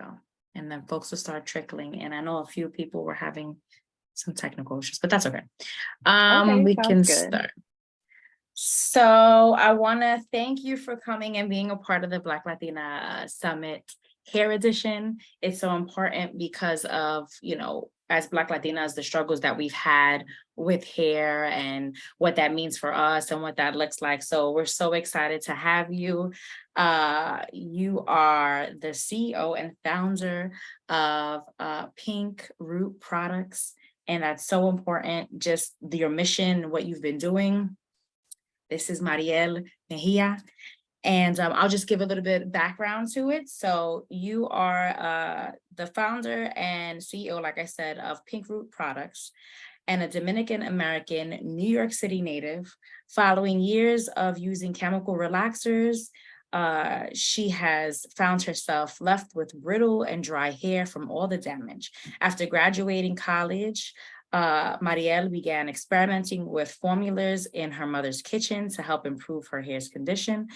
go. And then folks will start trickling. And I know a few people were having some technical issues, but that's okay. Okay, We sounds can good. start. So I want to thank you for coming and being a part of the Black Latina Summit Hair Edition. It's so important because of, as Black Latinas, the struggles that we've had with hair and what that means for us and what that looks like. So we're so excited to have you. You are the CEO and founder of Pink Root Products. And that's so important, just your mission, what you've been doing. This is Mariel Mejia, and I'll just give a little bit of background to it. So you are the founder and CEO, like I said, of Pink Root Products, and a Dominican-American New York City native. Following years of using chemical relaxers, she has found herself left with brittle and dry hair from all the damage. After graduating college, Mariel began experimenting with formulas in her mother's kitchen to help improve her hair's condition,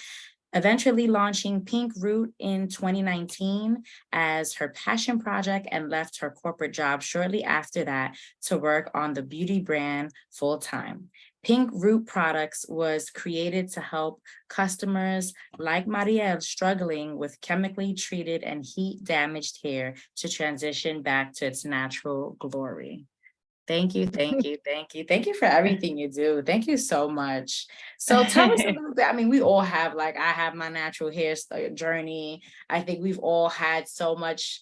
eventually launching Pink Root in 2019 as her passion project, and left her corporate job shortly after that to work on the beauty brand full-time. Pink Root Products was created to help customers like Mariel struggling with chemically treated and heat damaged hair to transition back to its natural glory. Thank you, thank you, thank you. Thank you for everything you do. Thank you so much. So tell us a little bit. I mean, we all have, I have my natural hair journey. I think we've all had so much,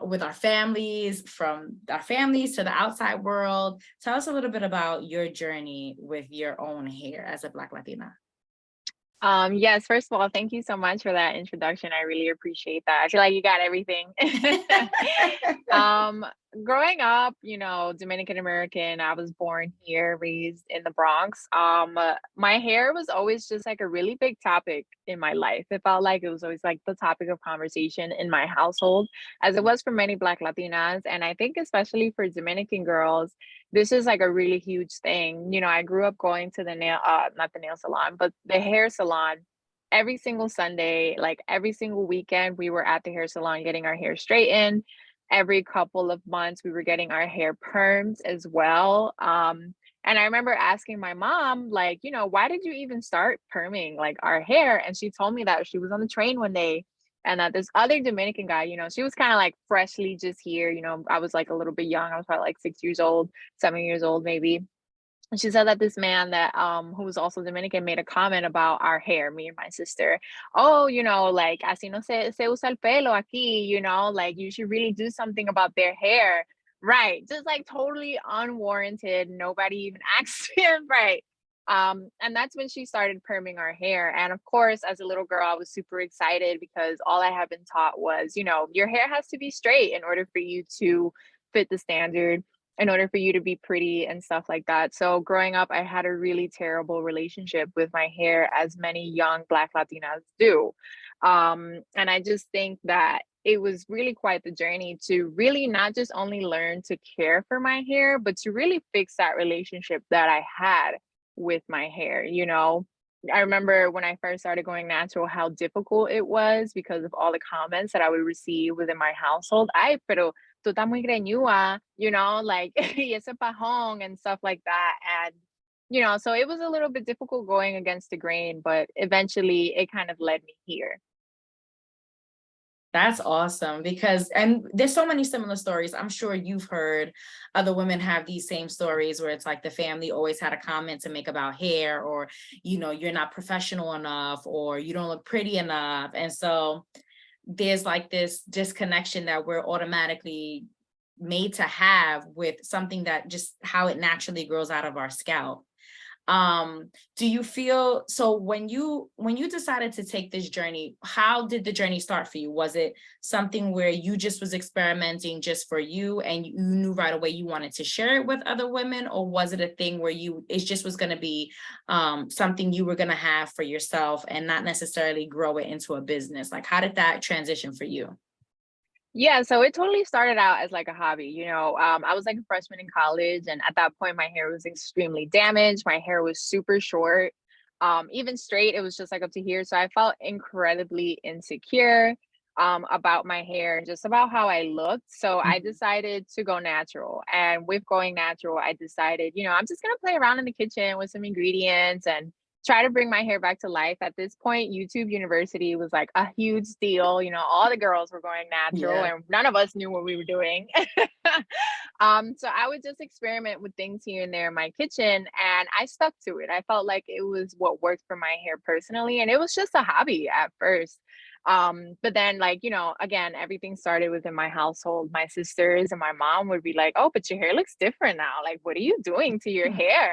with our families, from our families to the outside world. Tell us a little bit about your journey with your own hair as a Black Latina. Yes, first of all, thank you so much for that introduction. I really appreciate that. I feel like you got everything. um, Growing up, Dominican American, I was born here, raised in the Bronx. My hair was always just like a really big topic in my life. It felt like it was always like the topic of conversation in my household, as it was for many Black Latinas. And I think especially for Dominican girls, this is like a really huge thing. I grew up going to the not the nail salon, but the hair salon every single Sunday, like every single weekend, we were at the hair salon getting our hair straightened. Every couple of months, we were getting our hair permed as well. And I remember asking my mom, like, why did you even start perming like our hair? And she told me that she was on the train one day and that this other Dominican guy, she was kind of like freshly just here. I was like a little bit young. I was probably like 6 years old, 7 years old, maybe. And she said that this man that who was also Dominican made a comment about our hair, me and my sister. Oh, like así no se usa el pelo aquí, like you should really do something about their hair. Right. Just like totally unwarranted. Nobody even asked him. Right. And that's when she started perming our hair. And of course, as a little girl, I was super excited because all I had been taught was, your hair has to be straight in order for you to fit the standard, in order for you to be pretty and stuff like that. So growing up, I had a really terrible relationship with my hair, as many young Black Latinas do. And I just think that it was really quite the journey to really not just only learn to care for my hair, but to really fix that relationship that I had with my hair. I remember when I first started going natural, how difficult it was because of all the comments that I would receive within my household. Ay, pero tú estás muy greñuda, like, y ese pajón and stuff like that. And, so it was a little bit difficult going against the grain, but eventually it kind of led me here. That's awesome, and there's so many similar stories. I'm sure you've heard other women have these same stories where it's like the family always had a comment to make about hair, or, you're not professional enough, or you don't look pretty enough. And so there's like this disconnection that we're automatically made to have with something that just how it naturally grows out of our scalp. Do you feel, so when you decided to take this journey, how did the journey start for you? Was it something where you just was experimenting just for you and you knew right away you wanted to share it with other women? Or was it a thing where it just was going to be something you were going to have for yourself and not necessarily grow it into a business? Like, how did that transition for you? Yeah, so it totally started out as like a hobby. I was like a freshman in college, and at that point, my hair was extremely damaged. My hair was super short. Even straight, it was just like up to here. So I felt incredibly insecure. about my hair and just about how I looked. So I Mhm. decided to go natural. And with going natural, I decided, I'm just gonna play around in the kitchen with some ingredients and try to bring my hair back to life. At this point, YouTube University was like a huge deal. All the girls were going natural Yeah. and none of us knew what we were doing. So I would just experiment with things here and there in my kitchen and I stuck to it. I felt like it was what worked for my hair personally. And it was just a hobby at first. But then like, again, everything started within my household. My sisters and my mom would be like, "Oh, but your hair looks different now. Like, what are you doing to your Hmm. hair?"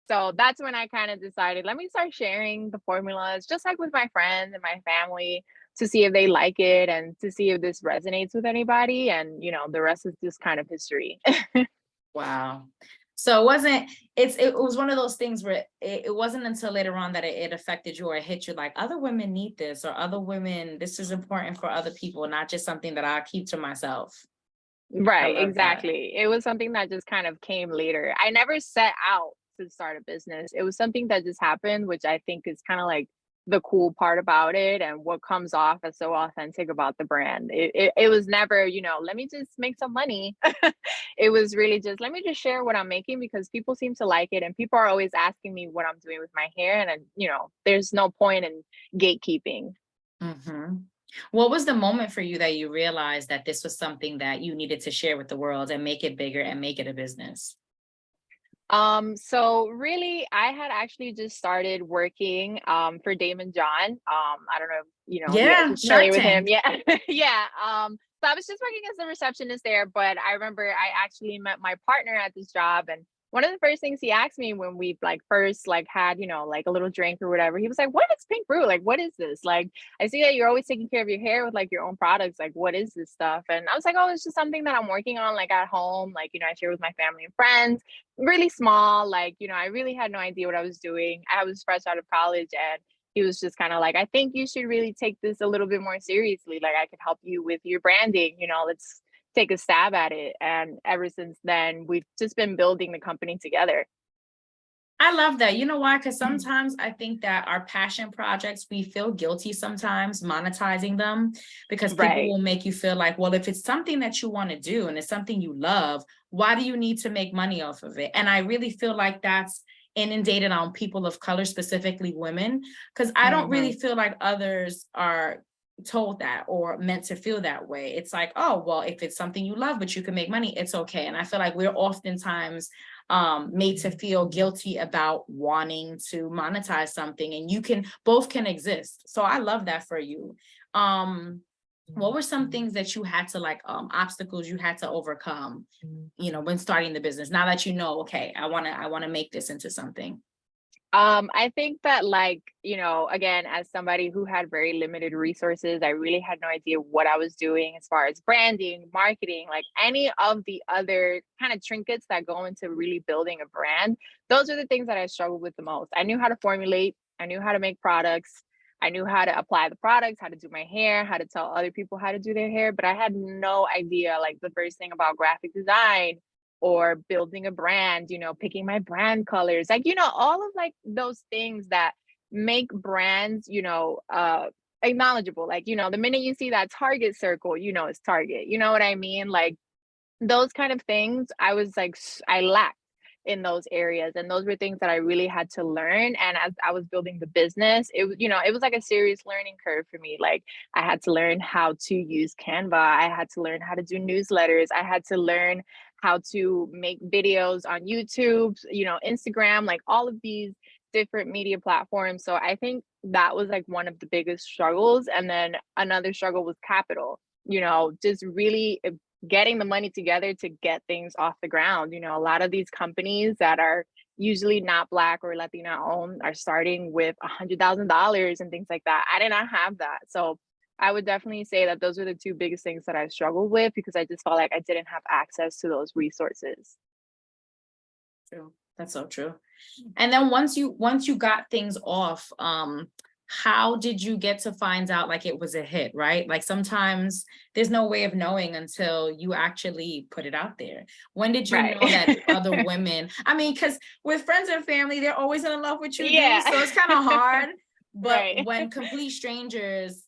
So that's when I kind of decided, let me start sharing the formulas, just like with my friends and my family, to see if they like it and to see if this resonates with anybody. And, the rest is just kind of history. Wow. So it was one of those things where it wasn't until later on that it affected you or it hit you like other women need this or other women, this is important for other people, not just something that I keep to myself. I Right, love that. exactly. It was something that just kind of came later. I never set out to start a business. It was something that just happened, which I think is kind of like the cool part about it and what comes off as so authentic about the brand. It was never, let me just make some money. It was really just, let me just share what I'm making because people seem to like it and people are always asking me what I'm doing with my hair. And, there's no point in gatekeeping. Hmm. What was the moment for you that you realized that this was something that you needed to share with the world and make it bigger and make it a business? So really I had actually just started working for Damon John. I don't know if you guys Yeah, are Shark familiar with him. Tank. Yeah. Yeah. So I was just working as a receptionist there, but I remember I actually met my partner at this job and one of the first things he asked me when we like first like had, like a little drink or whatever, he was like, "What is Pink Brew? Like, what is this? Like, I see that you're always taking care of your hair with like your own products. Like, what is this stuff?" And I was like, "Oh, it's just something that I'm working on like at home. Like, I share with my family and friends." Really small, like, I really had no idea what I was doing. I was fresh out of college and he was just kind of like, "I think you should really take this a little bit more seriously. Like I could help you with your branding, let's take a stab at it." And ever since then, we've just been building the company together. I love that. You know why? Because sometimes I think that our passion projects, we feel guilty sometimes monetizing them because people Right. will make you feel like, well, if it's something that you want to do and it's something you love, why do you need to make money off of it? And I really feel like that's inundated on people of color, specifically women, because I don't really Hmm. feel like others are told that or meant to feel that way. It's like, oh, well, if it's something you love, but you can make money, it's okay. And I feel like we're oftentimes made to feel guilty about wanting to monetize something, and you can both can exist. So I love that for you. What were some things that you had to like obstacles you had to overcome, when starting the business, now that okay, I want to make this into something? I think that like, again, as somebody who had very limited resources, I really had no idea what I was doing as far as branding, marketing, like any of the other kind of trinkets that go into really building a brand. Those are the things that I struggled with the most. I knew how to formulate, I knew how to make products, I knew how to apply the products, how to do my hair, how to tell other people how to do their hair, but I had no idea like the first thing about graphic design or building a brand, picking my brand colors, like, all of like those things that make brands, acknowledgeable. Like, the minute you see that Target circle, it's Target. You know what I mean? Like those kind of things, I was like, I lacked in those areas. And those were things that I really had to learn. And as I was building the business, it was like a serious learning curve for me. Like I had to learn how to use Canva. I had to learn how to do newsletters. I had to learn how to make videos on YouTube, Instagram, like all of these different media platforms. So I think that was like one of the biggest struggles. And then another struggle was capital, just really getting the money together to get things off the ground. A lot of these companies that are usually not Black or Latina owned are starting with $100,000 and things like that. I did not have that. So I would definitely say that those are the two biggest things that I struggled with because I just felt like I didn't have access to those resources. True. That's so true. And then once you got things off, how did you get to find out like it was a hit, right? Like sometimes there's no way of knowing until you actually put it out there. When did you Right. know that other women, I mean, because with friends and family, they're always in love with you, dude. Yeah. So it's kind of hard. But Right. when complete strangers,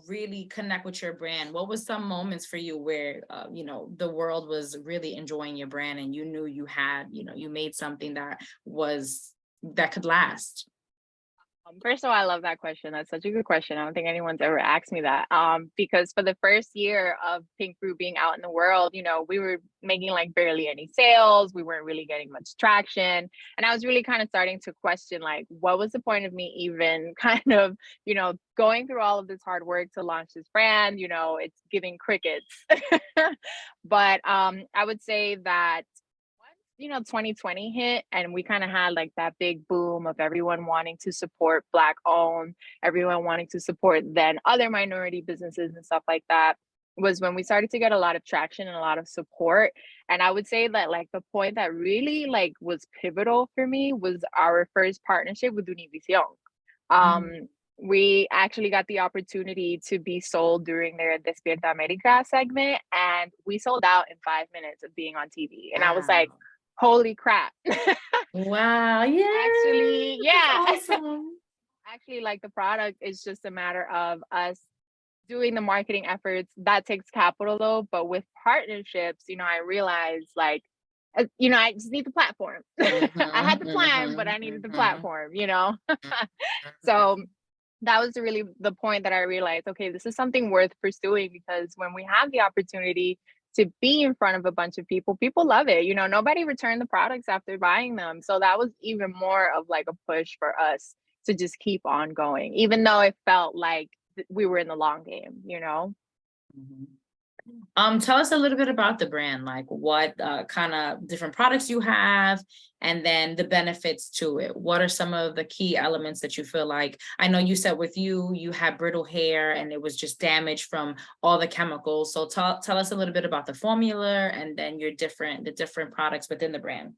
really connect with your brand, what was some moments for you where, the world was really enjoying your brand and you knew you had, you made something that could last? First of all, I love that question. That's such a good question. I don't think anyone's ever asked me that. Because for the first year of Pink Fruit being out in the world, we were making like barely any sales. We weren't really getting much traction. And I was really kind of starting to question, like, what was the point of me even kind of, going through all of this hard work to launch this brand? It's giving crickets. But I would say that 2020 hit and we kind of had like that big boom of everyone wanting to support Black owned, everyone wanting to support then other minority businesses and stuff like that, was when we started to get a lot of traction and a lot of support. And I would say that like the point that really like was pivotal for me was our first partnership with Univision. Mhm. We actually got the opportunity to be sold during their Despierta America segment, and we sold out in 5 minutes of being on TV. And I was like, Wow. holy crap. Wow. Yeah. Actually, That's yeah. awesome. Actually, like the product is just a matter of us doing the marketing efforts. That takes capital though, but with partnerships, I realized like, I just need the platform. I had Mhm, the plan, but mhm, I needed the mhm, platform. So mhm. that was really the point that I realized, okay, this is something worth pursuing, because when we have the opportunity to be in front of a bunch of people, people love it. Nobody returned the products after buying them. So that was even more of like a push for us to just keep on going, even though it felt like we were in the long game. Mhm. Tell us a little bit about the brand, like what kind of different products you have, and then the benefits to it. What are some of the key elements that you feel like? I know you said with you had brittle hair and it was just damaged from all the chemicals. So tell us a little bit about the formula and then the different products within the brand.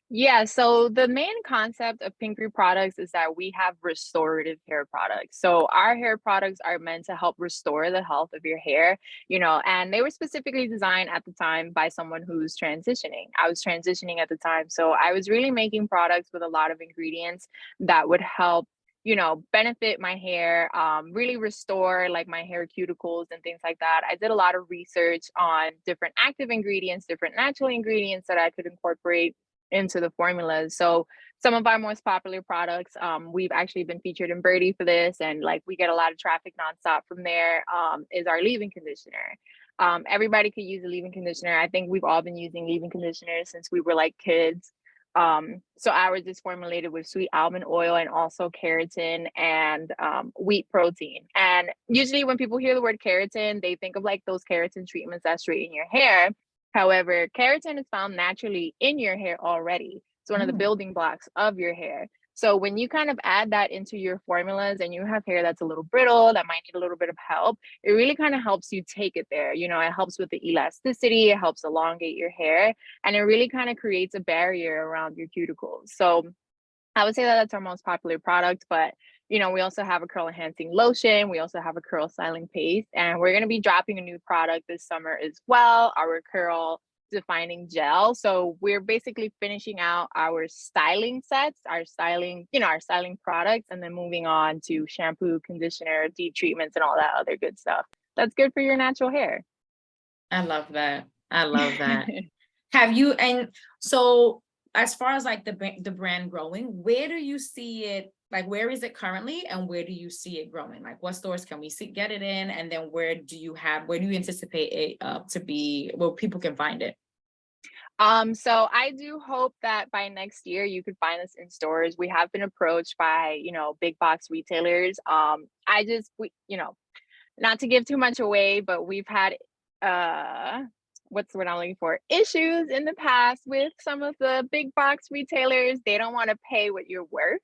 Yeah, so the main concept of Pink Root products is that we have restorative hair products. So our hair products are meant to help restore the health of your hair, and they were specifically designed at the time by someone who's transitioning. I was transitioning at the time. So I was really making products with a lot of ingredients that would help benefit my hair, really restore like my hair cuticles and things like that. I did a lot of research on different active ingredients, different natural ingredients that I could incorporate into the formulas. So some of our most popular products, we've actually been featured in Birdie for this, and like we get a lot of traffic nonstop from there. Is our leave-in conditioner. Everybody could use a leave-in conditioner. I think we've all been using leave-in conditioners since we were like kids. So ours is formulated with sweet almond oil and also keratin and wheat protein. And usually when people hear the word keratin, they think of like those keratin treatments that straighten your hair. However, keratin is found naturally in your hair already. It's one of the Mm, building blocks of your hair. So when you kind of add that into your formulas and you have hair that's a little brittle, that might need a little bit of help, it really kind of helps you take it there. It helps with the elasticity, it helps elongate your hair, and it really kind of creates a barrier around your cuticles. So I would say that that's our most popular product, but we also have a curl enhancing lotion. We also have a curl styling paste, and we're going to be dropping a new product this summer as well, our curl defining gel. So we're basically finishing out our styling sets, our styling products, and then moving on to shampoo, conditioner, deep treatments, and all that other good stuff. That's good for your natural hair. I love that. I love that. Have you, and so as far as like the brand growing, where do you see it? Like, where is it currently, and where do you see it growing? Like, what stores can we get it in, and then where do you anticipate it to be, where people can find it? So I do hope that by next year you could find us in stores. We have been approached by, big box retailers. Not to give too much away, but we've had what's the word I'm looking for? Issues in the past with some of the big box retailers. They don't want to pay what you're worth.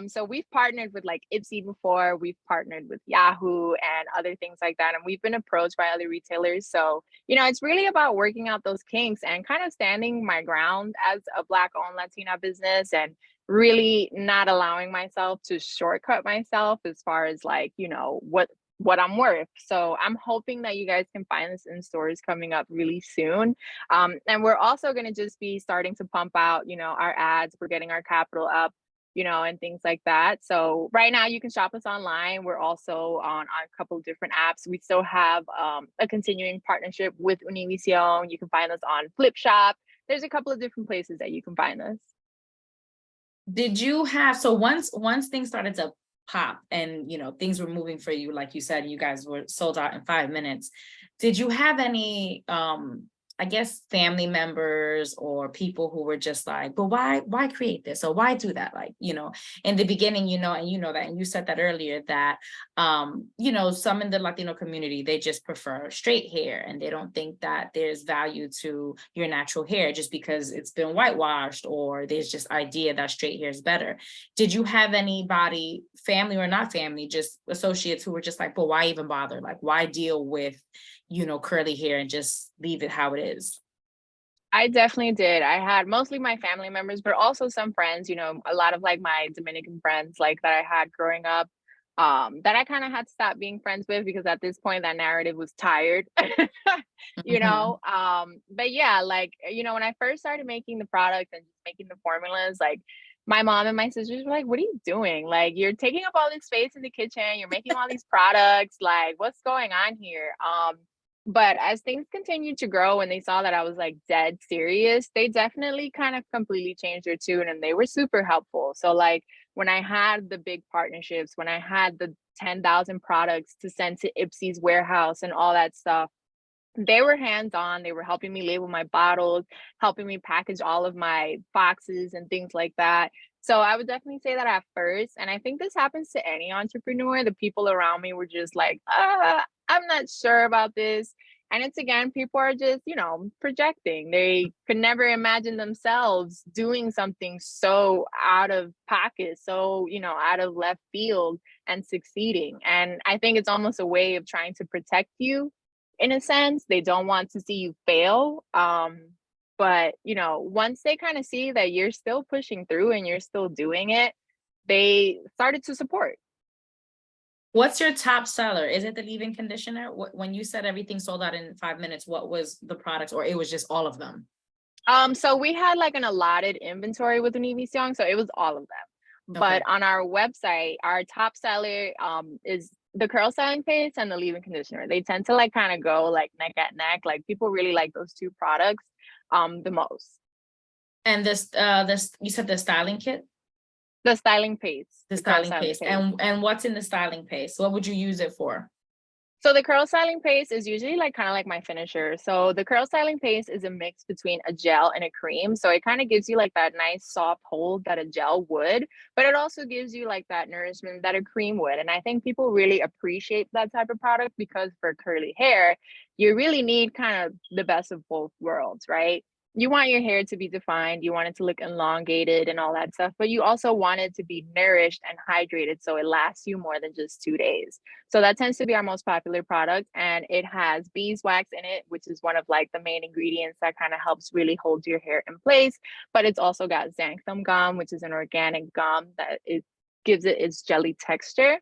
So we've partnered with like Ipsy before, we've partnered with Yahoo and other things like that, and we've been approached by other retailers. So it's really about working out those kinks and kind of standing my ground as a Black owned Latina business, and really not allowing myself to shortcut myself as far as like what I'm worth. So I'm hoping that you guys can find this in stores coming up really soon. And we're also going to just be starting to pump out, our ads. We're getting our capital up. and things like that. So right now you can shop us online. We're also on a couple of different apps. We still have a continuing partnership with Univision. You can find us on Flipshop. There's a couple of different places that you can find us. Did you have, so once things started to pop and things were moving for you, like you said, you guys were sold out in 5 minutes, did you have any I guess family members or people who were just like, but why create this, or why do that, like in the beginning, and that, and you said that earlier, that some in the Latino community, they just prefer straight hair and they don't think that there's value to your natural hair just because it's been whitewashed, or there's just idea that straight hair is better. Did you have anybody, family or not family, just associates, who were just like, but why even bother, like why deal with curly hair and just leave it how it is? I definitely did. I had mostly my family members, but also some friends, a lot of like my Dominican friends like that I had growing up, that I kind of had to stop being friends with because at this point that narrative was tired. Mhm. But yeah, like, when I first started making the products and just making the formulas, like my mom and my sisters were like, what are you doing? Like, you're taking up all this space in the kitchen, you're making all these products, like what's going on here? But as things continued to grow and they saw that I was like dead serious, they definitely kind of completely changed their tune and they were super helpful. So like when I had the big partnerships, when I had the 10,000 products to send to Ipsy's warehouse and all that stuff, they were hands-on. They were helping me label my bottles, helping me package all of my boxes and things like that. So I would definitely say that at first, and I think this happens to any entrepreneur, the people around me were just like, I'm not sure about this. And it's again, people are just, projecting. They could never imagine themselves doing something so out of pocket, so, out of left field and succeeding. And I think it's almost a way of trying to protect you in a sense. They don't want to see you fail. But once they kind of see that you're still pushing through and you're still doing it, they started to support. What's your top seller? Is it the leave-in conditioner? When you said everything sold out in 5 minutes, what was the product, or it was just all of them? So we had like an allotted inventory with Univision, so it was all of them. Okay. But on our website, our top seller is the curl styling paste and the leave-in conditioner. They tend to like kind of go like neck at neck. Like people really like those two products the most. And this you said the styling kit, The styling paste, the the curl styling styling paste, paste. and what's in the styling paste? What would you use it for? So the curl styling paste is usually like kind of like my finisher. So the curl styling paste is a mix between a gel and a cream. So it kind of gives you like that nice soft hold that a gel would, but it also gives you like that nourishment that a cream would. And I think people really appreciate that type of product because for curly hair, you really need kind of the best of both worlds, right? You want your hair to be defined, you want it to look elongated and all that stuff, but you also want it to be nourished and hydrated so it lasts you more than just 2 days. So that tends to be our most popular product, and it has beeswax in it, which is one of like the main ingredients that kind of helps really hold your hair in place. But it's also got xanthan gum, which is an organic gum that it gives it its jelly texture.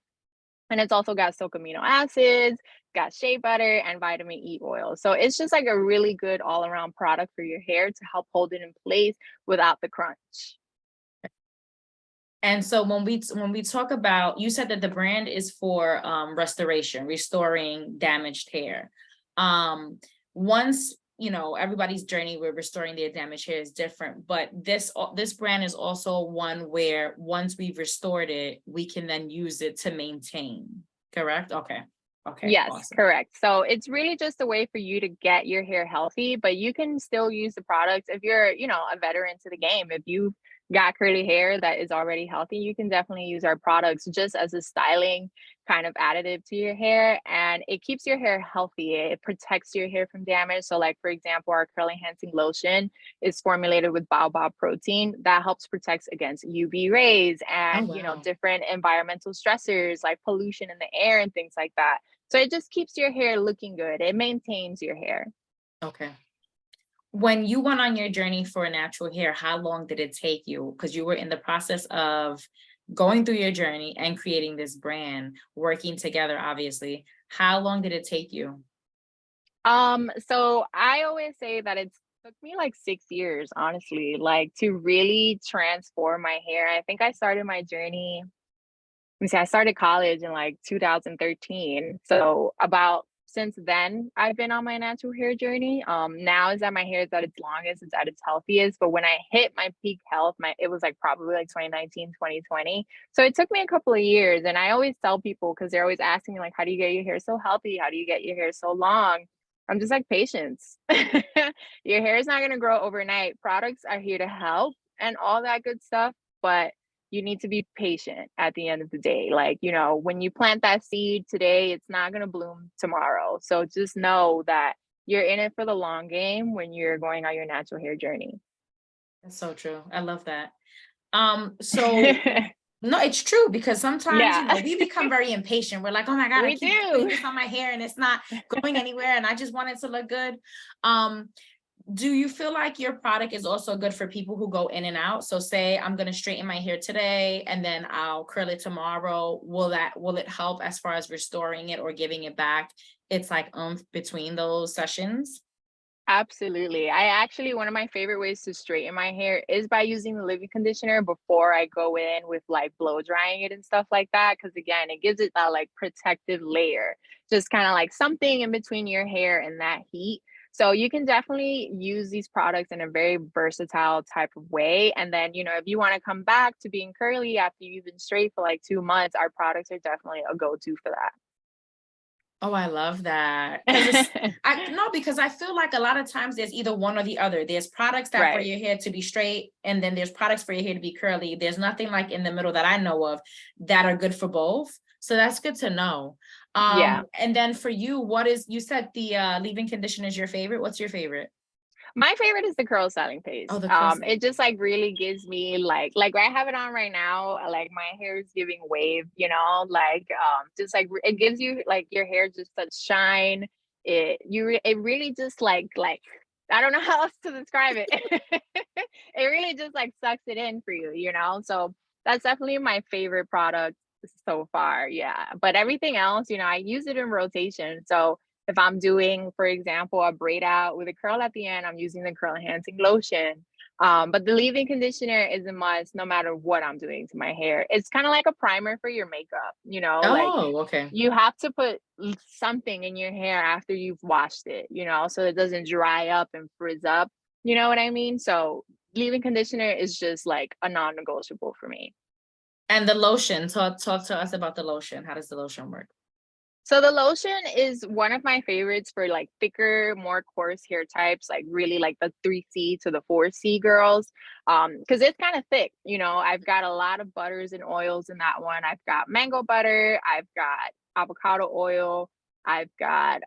And it's also got silk amino acids, got shea butter, and vitamin E oil. So it's just like a really good all around product for your hair to help hold it in place without the crunch. And so when we talk about, you said that the brand is for restoration, restoring damaged hair. Once everybody's journey with restoring their damaged hair is different, but this brand is also one where once we've restored it, we can then use it to maintain. Correct? Okay. Okay. Yes, Awesome. correct. So it's really just a way for you to get your hair healthy, but you can still use the products if you're, a veteran to the game. If you've got curly hair that is already healthy, you can definitely use our products just as a styling kind of additive to your hair. And it keeps your hair healthy. It protects your hair from damage. So, like, for example, our curl enhancing lotion is formulated with baobab protein that helps protect against UV rays Oh, and, wow. different environmental stressors like pollution in the air and things like that. So it just keeps your hair looking good. It maintains your hair. Okay. When you went on your journey for natural hair, how long did it take you? Because you were in the process of going through your journey and creating this brand, working together, obviously. How long did it take you? So I always say that it's Took me like 6 years, honestly, like to really transform my hair. I think I started my journey. Let me see, I started college in like 2013. So about since then, I've been on my natural hair journey. Now is that my hair is at its longest, it's at its healthiest. But when I hit my peak health, my it was like probably like 2019, 2020. So it took me a couple of years. And I always tell people because they're always asking me, like, how do you get your hair so healthy? How do you get your hair so long? I'm just like, patience. Your hair is not gonna grow overnight. Products are here to help and all that good stuff. But you need to be patient at the end of the day. Like, when you plant that seed today, it's not going to bloom tomorrow. So just know that you're in it for the long game when you're going on your natural hair journey. That's so true. I love that. So no, it's true because sometimes, Yeah, we become very impatient. We're like, oh my God, I we keep putting do. this on my hair and it's not going anywhere and I just want it to look good. Um, do you feel like your product is also good for people who go in and out? So say I'm going to straighten my hair today and then I'll curl it tomorrow. Will it help as far as restoring it or giving it back? It's like between those sessions. Absolutely. I actually, one of my favorite ways to straighten my hair is by using the leave-in conditioner before I go in with like blow drying it and stuff like that. Cause again, it gives it that like protective layer, just kind of like something in between your hair and that heat. So you can definitely use these products in a very versatile type of way. And then, if you want to come back to being curly after you've been straight for like 2 months, our products are definitely a go-to for Oh, I love that. that. Because I feel like a lot of times there's either one or the other. There's products that for Right. your hair to be straight, and then there's products for your hair to be curly. There's nothing like in the middle that I know of that are good for both. So that's good to know. Yeah. And then for you, you said the leave-in conditioner is your favorite. What's your favorite? My favorite is the curl styling Oh, paste. the curl It styling. just like really gives me like I have it on right now. Like my hair is giving wave, like just like it gives you like your hair just such shine. It really just like I don't know how else to describe it. It really just like sucks it in for you. So that's definitely my favorite product so far. Yeah. But everything else, I use it in rotation. So if I'm doing, for example, a braid out with a curl at the end, I'm using the curl enhancing lotion. But the leave-in conditioner is a must no matter what I'm doing to my hair. It's kind of like a primer for your makeup, like Oh, okay. you have to put something in your hair after you've washed it, so it doesn't dry up and frizz up. You know what I mean? So leave-in conditioner is just like a non-negotiable for me. And the lotion. Talk to us about the lotion. How does the lotion work? So the lotion is one of my favorites for like thicker, more coarse hair types, like really like the 3C to the 4C girls. Because it's kind of thick, I've got a lot of butters and oils in that one. I've got mango butter, I've got avocado oil, I've got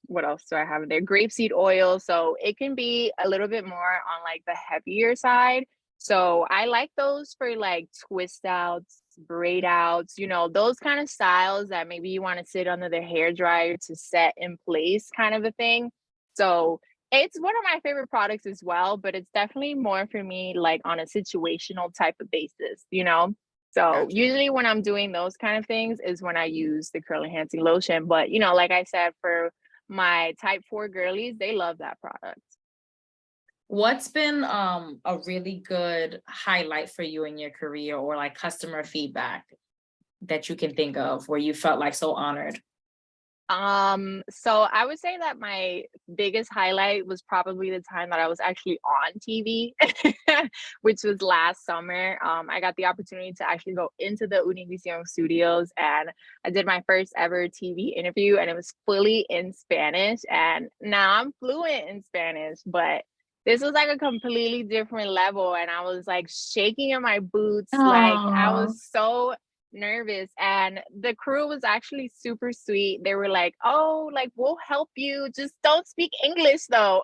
what else do I have in there? Grapeseed oil. So it can be a little bit more on like the heavier side. So I like those for like twist outs, braid outs, those kind of styles that maybe you want to sit under the hair dryer to set in place kind of a thing. So it's one of my favorite products as well, but it's definitely more for me like on a situational type of basis. So Gotcha. usually when I'm doing those kind of things is when I use the curl enhancing lotion. But like I said, for my type 4 girlies, they love that product. What's been a really good highlight for you in your career or like customer feedback that you can think of where you felt like so honored? So I would say that my biggest highlight was probably the time that I was actually on TV, which was last summer. I got the opportunity to actually go into the Univision studios and I did my first ever TV interview and it was fully in Spanish. And now I'm fluent in Spanish, but this was like a completely different level. And I was like shaking in my boots. Like I Oh, was so nervous and the crew was actually super sweet. They were like, "Oh, like we'll help you. Just don't speak English though."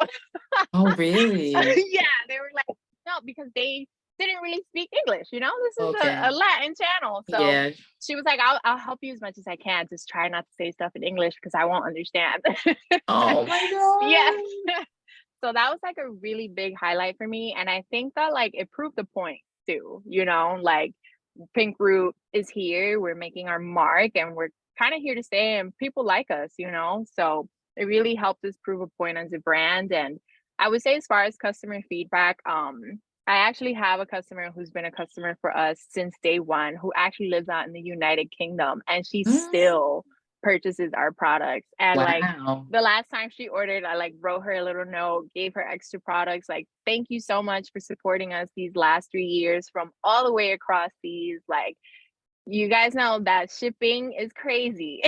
oh, really? Yeah, they were like, "No," because they didn't really speak English, This is a Okay. Latin channel. So Yeah. she was like, I'll help you as much as I can. Just try not to say stuff in English because I won't understand." Oh my Yeah. God. So that was like a really big highlight for me. And I think that like it proved the point too, like Pink Root is here. We're making our mark and we're kind of here to stay and people like us. So it really helped us prove a point as a brand. And I would say as far as customer feedback, I actually have a customer who's been a customer for us since day one, who actually lives out in the United Kingdom, and she Mm, still purchases our products. And like wow. the last time she ordered, I like wrote her a little note, gave her extra products, like, thank you so much for supporting us these last 3 years from all the way across these. Like, you guys know that shipping is crazy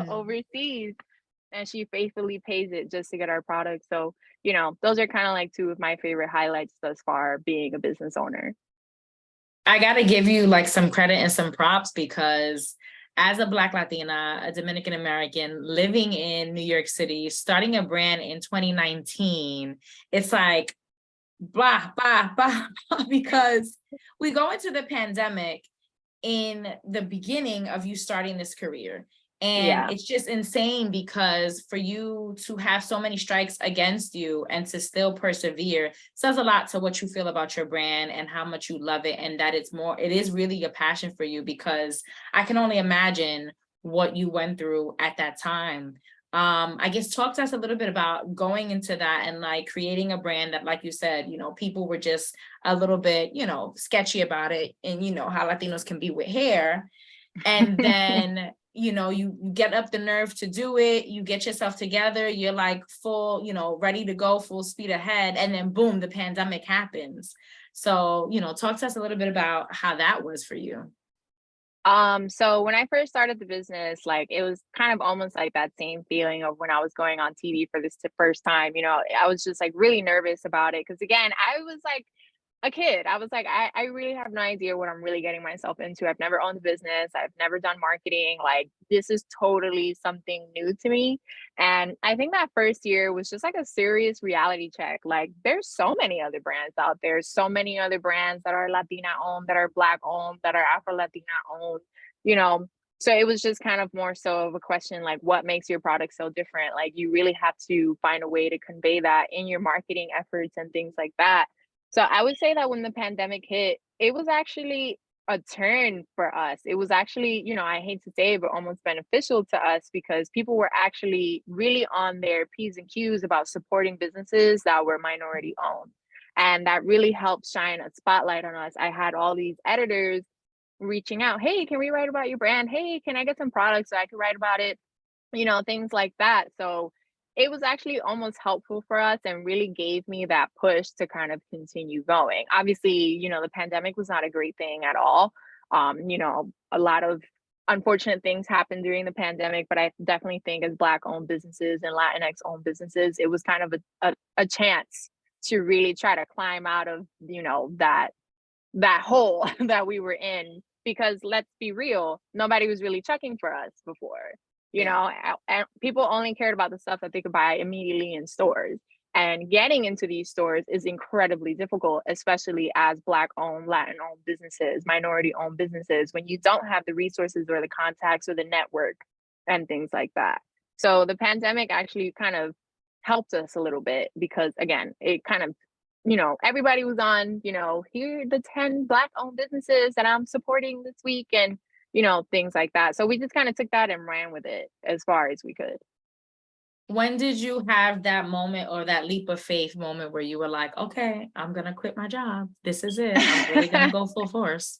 overseas, and she faithfully pays it just to get our product. So, those are kind of like two of my favorite highlights thus far being a business owner. I got to give you like some credit and some props because as a Black Latina, a Dominican American living in New York City, starting a brand in 2019, it's like blah, blah, blah, blah, because we go into the pandemic in the beginning of you starting this career. And Yeah. it's just insane because for you to have so many strikes against you and to still persevere says a lot to what you feel about your brand and how much you love it. And that it is really a passion for you, because I can only imagine what you went through at that time. I guess talk to us a little bit about going into that and like creating a brand that, like you said, people were just a little bit, sketchy about it, and how Latinos can be with hair. And then, you get up the nerve to do it, you get yourself together, you're like full, ready to go full speed ahead. And then boom, the pandemic happens. So, talk to us a little bit about how that was for you. So when I first started the business, like it was kind of almost like that same feeling of when I was going on TV for this first time. I was just like really nervous about it because again, I was like a kid. I was like, I really have no idea what I'm really getting myself into. I've never owned a business. I've never done marketing. Like, this is totally something new to me. And I think that first year was just like a serious reality check. Like, there's so many other brands out there, so many other brands that are Latina owned, that are Black owned, that are Afro Latina owned, you know. So it was just kind of more so of a question like, what makes your product so different? Like, you really have to find a way to convey that in your marketing efforts and things like that. So I would say that when the pandemic hit, it was actually a turn for us. It was actually, I hate to say it, but almost beneficial to us because people were actually really on their P's and Q's about supporting businesses that were minority owned. And that really helped shine a spotlight on us. I had all these editors reaching out, hey, can we write about your brand? Hey, can I get some products so I can write about it? Things like that. So it was actually almost helpful for us and really gave me that push to kind of continue going. Obviously, the pandemic was not a great thing at all. A lot of unfortunate things happened during the pandemic, but I definitely think as Black owned businesses and Latinx owned businesses, it was kind of a chance to really try to climb out of, that hole that we were in, because let's be real, nobody was really checking for us before. Yeah. And people only cared about the stuff that they could buy immediately in stores. And getting into these stores is incredibly difficult, especially as Black owned, Latin owned businesses, minority owned businesses, when you don't have the resources or the contacts or the network and things like that. So the pandemic actually kind of helped us a little bit because, again, it kind of, everybody was on, here are the 10 Black owned businesses that I'm supporting this week and, things like that. So we just kind of took that and ran with it as far as we could. When did you have that moment or that leap of faith moment where you were like, okay, I'm going to quit my job. This is it. I'm really going to go full force.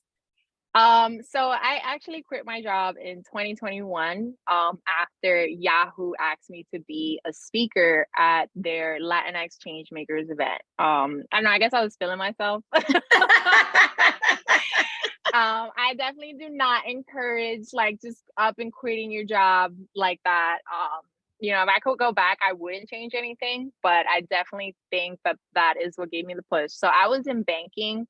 So I actually quit my job in 2021, after Yahoo asked me to be a speaker at their Latinx Change Makers event. I don't know, I guess I was feeling myself. I definitely do not encourage like just up and quitting your job like that. If I could go back, I wouldn't change anything, but I definitely think that that is what gave me the push. So I was in banking,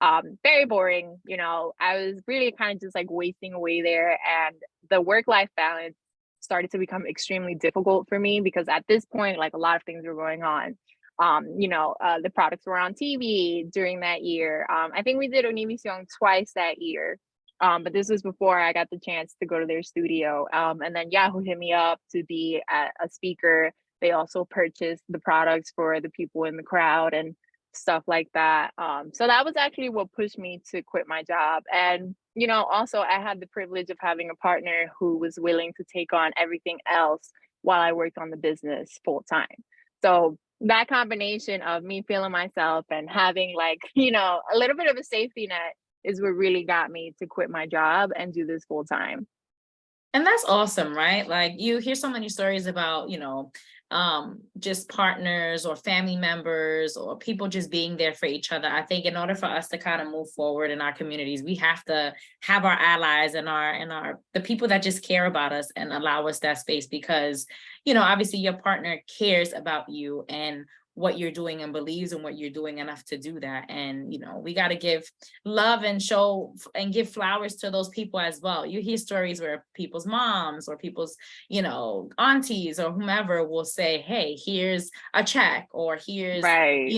very boring. I was really kind of just like wasting away there, and the work-life balance started to become extremely difficult for me because at this point, like a lot of things were going on. The products were on TV during that year. I think we did Univision twice that year. But this was before I got the chance to go to their studio. And then Yahoo hit me up to be a speaker. They also purchased the products for the people in the crowd and stuff like that. So that was actually what pushed me to quit my job. And, also I had the privilege of having a partner who was willing to take on everything else while I worked on the business full time. So That combination of me feeling myself and having like, a little bit of a safety net is what really got me to quit my job and do this full time. And that's awesome, right? Like you hear so many stories about, just partners or family members or people just being there for each other. I think in order for us to kind of move forward in our communities, we have to have our allies and our the people that just care about us and allow us that space because, obviously your partner cares about you and what you're doing and believes in what you're doing enough to do that. And, we got to give love and show and give flowers to those people as well. You hear stories where people's moms or people's, aunties or whomever will say, hey, here's a check or here's, Right.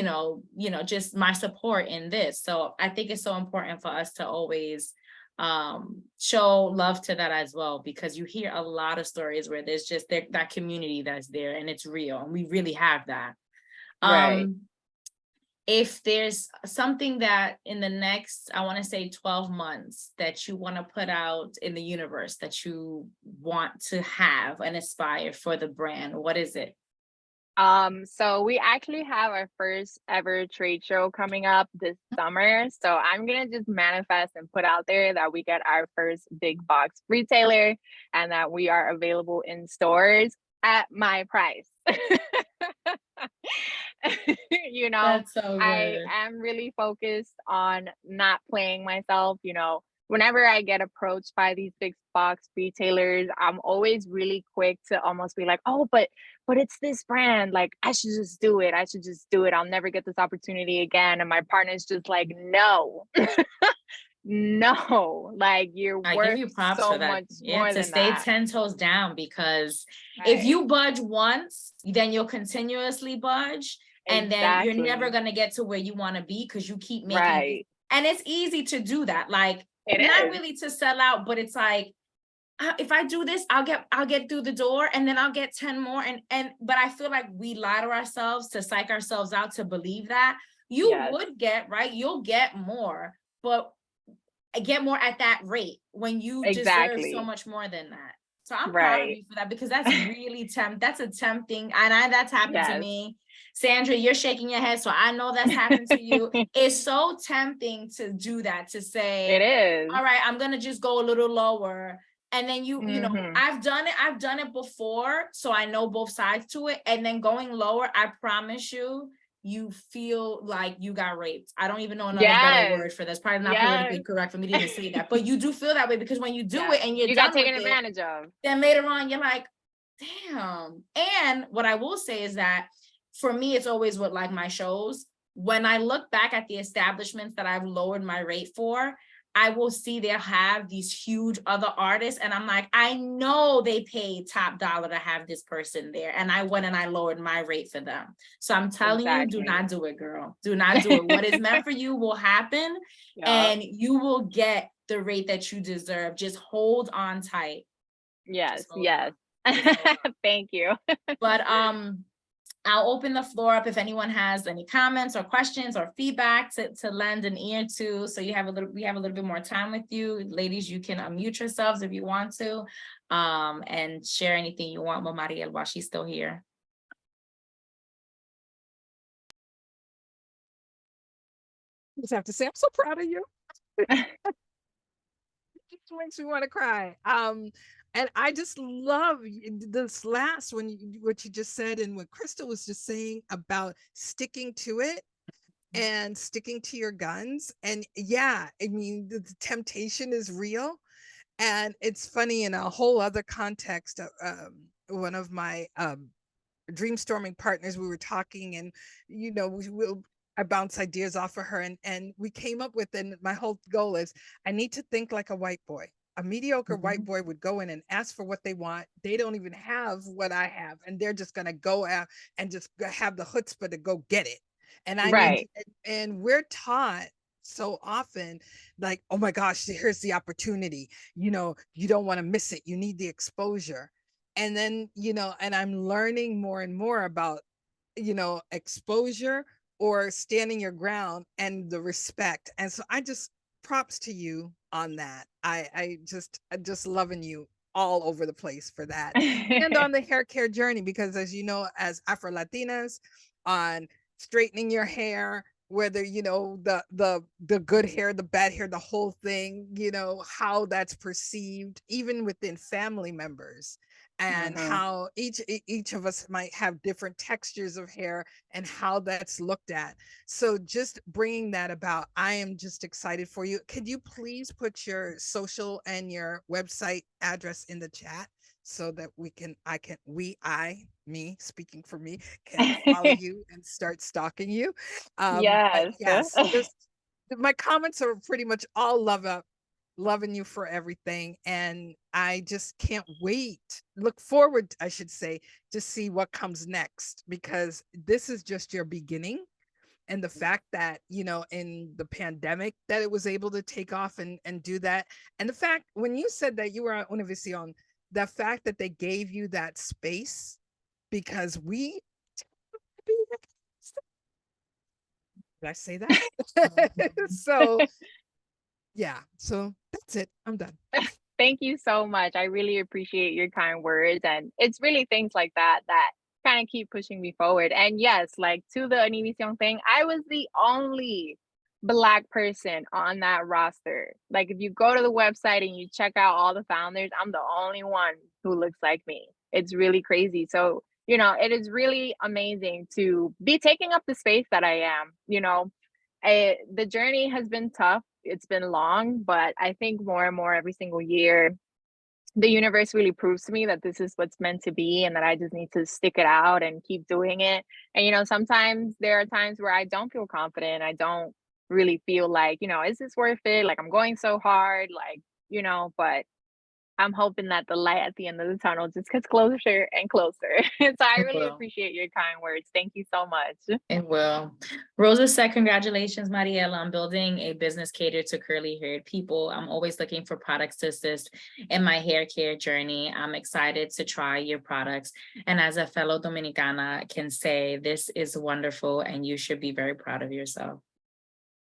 just my support in this. So I think it's so important for us to always show love to that as well, because you hear a lot of stories where there's just that community that's there and it's real. And we really have that. Right. If there's something that in the next, I want to say 12 months that you want to put out in the universe that you want to have and aspire for the brand, what is it? So we actually have our first ever trade show coming up this summer. So I'm gonna just manifest and put out there that we get our first big box retailer and that we are available in stores at my price. you know, That's so I good. am really focused on not playing myself. Whenever I get approached by these big box retailers, I'm always really quick to almost be like, oh, but it's this brand. Like, I should just do it. I should just do it. I'll never get this opportunity again. And my partner's just like, no, no, like you're I give worth you props so for that. much Yeah, more to than stay that. 10 toes down, because if Right. you budge once, then you'll continuously budge. And then you're never Exactly. going to get to where you want to be because you keep making these. Right. And it's easy to do that. Like, It not is. really to sell out, but it's like, if I do this, I'll get through the door and then I'll get 10 more. But I feel like we lie to ourselves to psych ourselves out to believe that you Yes. would get, right. You'll get more, but get more at that rate when you deserve so Exactly. much more than that. So I'm proud of Right. you for that because that's really that's a tempting, and that's happened to Yes. me. Sandra, you're shaking your head, so I know that's happened to you. It's so tempting to do that, to It say, is. all right, I'm gonna just go a little lower. And then Mhm. I've done it before, so I know both sides to it. And then going lower, I promise you, you feel like you got raped. I don't even know another better Yes. word for this. Probably not Yes. politically correct for me to even say that, but you do feel that way because when you do Yes. it and you're You got done with taken it, advantage of. then later on you're like, damn. And what I will say is that for me, it's always with like my shows. When I look back at the establishments that I've lowered my rate for, I will see they'll have these huge other artists. And I'm like, I know they paid top dollar to have this person there. And I went and I lowered my rate for them. So I'm telling you, do Exactly. not do it, girl. Do not do it. What is meant for you will happen Yeah. and you will get the rate that you deserve. Just hold on tight. Yes. Just hold Yes. on. Just hold on. Thank you. But I'll open the floor up if anyone has any comments or questions or feedback to lend an ear to. So we have a little bit more time with you. Ladies, you can unmute yourselves if you want to, and share anything you want with Mariel while she's still here. Just have to say, I'm so proud of you. It just makes me want to cry. And I just love this last one, what you just said, and what Crystal was just saying about sticking to it and sticking to your guns. And yeah, I mean, the temptation is real. And it's funny in a whole other context. One of my dreamstorming partners, we were talking, and I bounce ideas off of her, and we came up with, and my whole goal is, I need to think like a white boy. A mediocre white boy would go in and ask for what they want. They don't even have what I have, and they're just gonna go out and just have the chutzpah to go get it. And I need to, Right. and we're taught so often, like, oh my gosh, here's the opportunity. You don't want to miss it. You need the exposure. And then, and I'm learning more and more about, exposure or standing your ground and the respect. And so I just props to you on that. I'm just loving you all over the place for that. And on the hair care journey, because as you know, as Afro Latinas, on straightening your hair, whether, you know, the good hair, the bad hair, the whole thing, you know, how that's perceived, even within family members, and how each of us might have different textures of hair and how that's looked at. So just bringing that about, I am just excited for you. Could you please put your social and your website address in the chat so that me speaking for me, can follow you and start stalking you? But Yes. yes, just my comments are pretty much all loving you for everything. And I just can't wait, look forward, I should say, to see what comes next, because this is just your beginning. And the fact that, you know, in the pandemic that it was able to take off and do that. And the fact, when you said that you were on Univision, the fact that they gave you that space, because we, did I say that? So yeah, so that's it, I'm done. Thank you so much. I really appreciate your kind words. And it's really things like that that kind of keep pushing me forward. And yes, like to the Univision thing, I was the only Black person on that roster. Like if you go to the website and you check out all the founders, I'm the only one who looks like me. It's really crazy. So, you know, it is really amazing to be taking up the space that I am, you know. The journey has been tough, it's been long, but I think more and more every single year, the universe really proves to me that this is what's meant to be and that I just need to stick it out and keep doing it. And, you know, sometimes there are times where I don't feel confident. I don't really feel like, you know, is this worth it? Like I'm going so hard, like, you know, but I'm hoping that the light at the end of the tunnel just gets closer and closer. So I It really will. appreciate your kind words. Thank you so much. It will. Rosa said, congratulations, Mariel, on building a business catered to curly haired people. I'm always looking for products to assist in my hair care journey. I'm excited to try your products. And as a fellow Dominicana, can say this is wonderful and you should be very proud of yourself.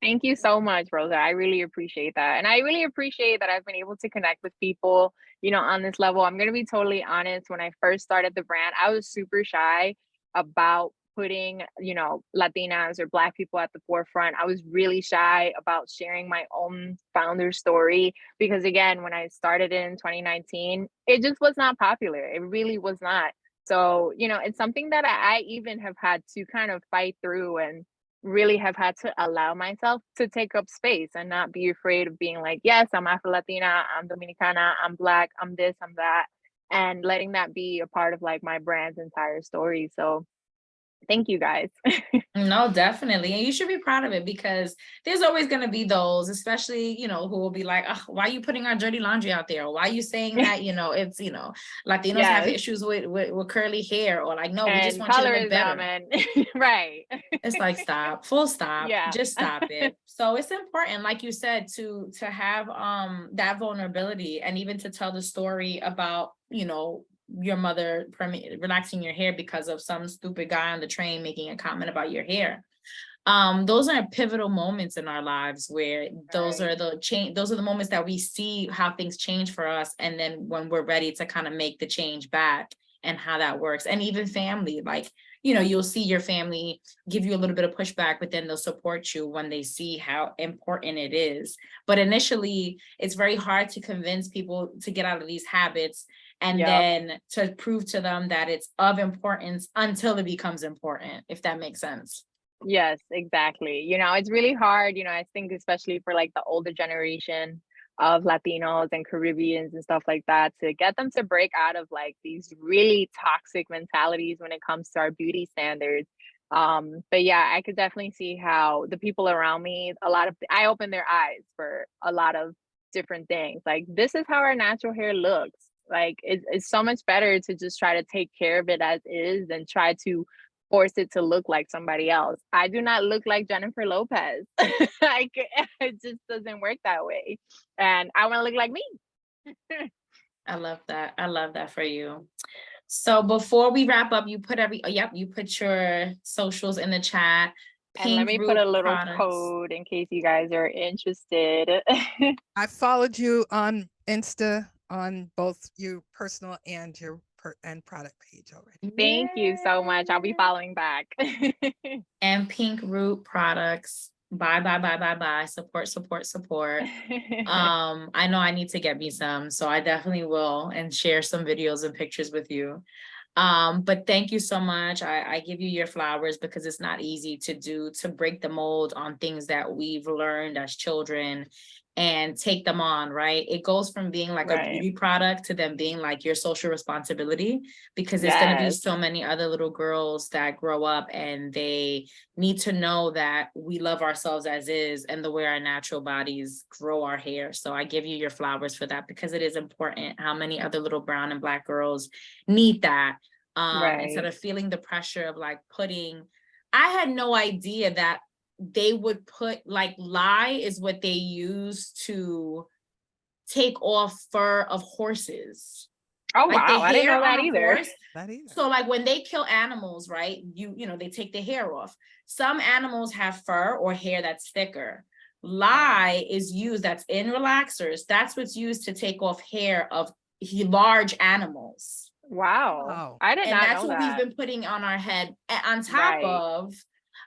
Thank you so much, Rosa. I really appreciate that. And I really appreciate that I've been able to connect with people, you know, on this level. I'm going to be totally honest. When I first started the brand, I was super shy about putting, you know, Latinas or Black people at the forefront. I was really shy about sharing my own founder story because, again, when I started in 2019, it just was not popular. It really was not. So, you know, it's something that I even have had to kind of fight through and really have had to allow myself to take up space and not be afraid of being like, yes, I'm Afro Latina, I'm Dominicana, I'm Black, I'm this, I'm that, and letting that be a part of like my brand's entire story. So thank you guys. No, definitely. And you should be proud of it because there's always going to be those, especially, you know, who will be like, oh, why are you putting our dirty laundry out there? Or why are you saying that, you know, it's, you know, Latinos have Yes. issues with curly hair, or like, no, we just And want you to look colorism better. and right. It's like, stop, full stop, Yeah. just stop it. So it's important, like you said, to have that vulnerability and even to tell the story about, you know, your mother relaxing your hair because of some stupid guy on the train making a comment about your hair. Those are pivotal moments in our lives where those are the moments that we see how things change for us, and then when we're ready to kind of make the change back and how that works. And even family, like, you know, you'll see your family give you a little bit of pushback, but then they'll support you when they see how important it is. But initially, it's very hard to convince people to get out of these habits and then to prove to them that it's of importance until it becomes important, if that makes sense. Yes, exactly. You know, it's really hard, you know, I think especially for like the older generation of Latinos and Caribbeans and stuff like that, to get them to break out of like these really toxic mentalities when it comes to our beauty standards. But yeah, I could definitely see how the people around me, I opened their eyes for a lot of different things. Like, this is how our natural hair looks. Like, it's so much better to just try to take care of it as is than try to force it to look like somebody else. I do not look like Jennifer Lopez. Like, it just doesn't work that way. And I want to look like me. I love that. I love that for you. So before we wrap up, you put you put your socials in the chat. And let Pink me put Root a little products. code in case you guys are interested. I followed you on Insta, on both your personal and your and product page already. Thank you so much. I'll be following back. And Pink Root products. Buy. Support, support, support. I know I need to get me some, so I definitely will and share some videos and pictures with you. But thank you so much. I give you your flowers because it's not easy to break the mold on things that we've learned as children and take them on, right? It goes from being like a beauty product to then being like your social responsibility, because there's going to be so many other little girls that grow up and they need to know that we love ourselves as is and the way our natural bodies grow our hair. So I give you your flowers for that, because it is important how many other little brown and Black girls need that. Instead of feeling the pressure of like I had no idea that they would put like lye is what they use to take off fur of horses. Oh, like wow, I didn't know that either. So like when they kill animals, right, you know, they take the hair off. Some animals have fur or hair that's thicker. Lye is used, that's in relaxers, that's what's used to take off hair of large animals. Wow. I did and not that's know what that. we've been putting on our head on top of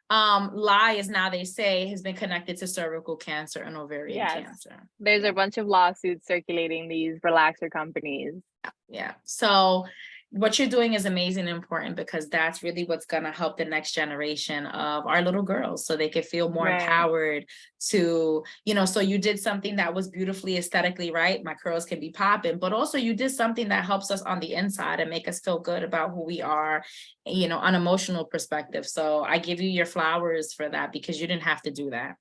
lye is now, they say, has been connected to cervical cancer and ovarian cancer. There's a bunch of lawsuits circulating these relaxer companies. Yeah. So what you're doing is amazing and important, because that's really what's going to help the next generation of our little girls so they can feel more empowered to, you know, so you did something that was beautifully aesthetically right. My curls can be popping, but also you did something that helps us on the inside and make us feel good about who we are, you know, on emotional perspective. So I give you your flowers for that, because you didn't have to do that.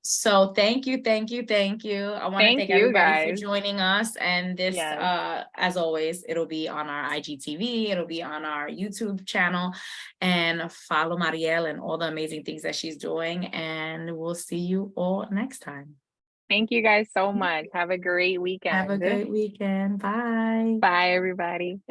So thank you. I want to thank everybody for joining us, and this as always, it'll be on our IGTV, it'll be on our YouTube channel, and follow Mariel and all the amazing things that she's doing, and we'll see you all next time. Thank you guys so much. Have a great weekend. Have a great weekend. Bye. Bye everybody.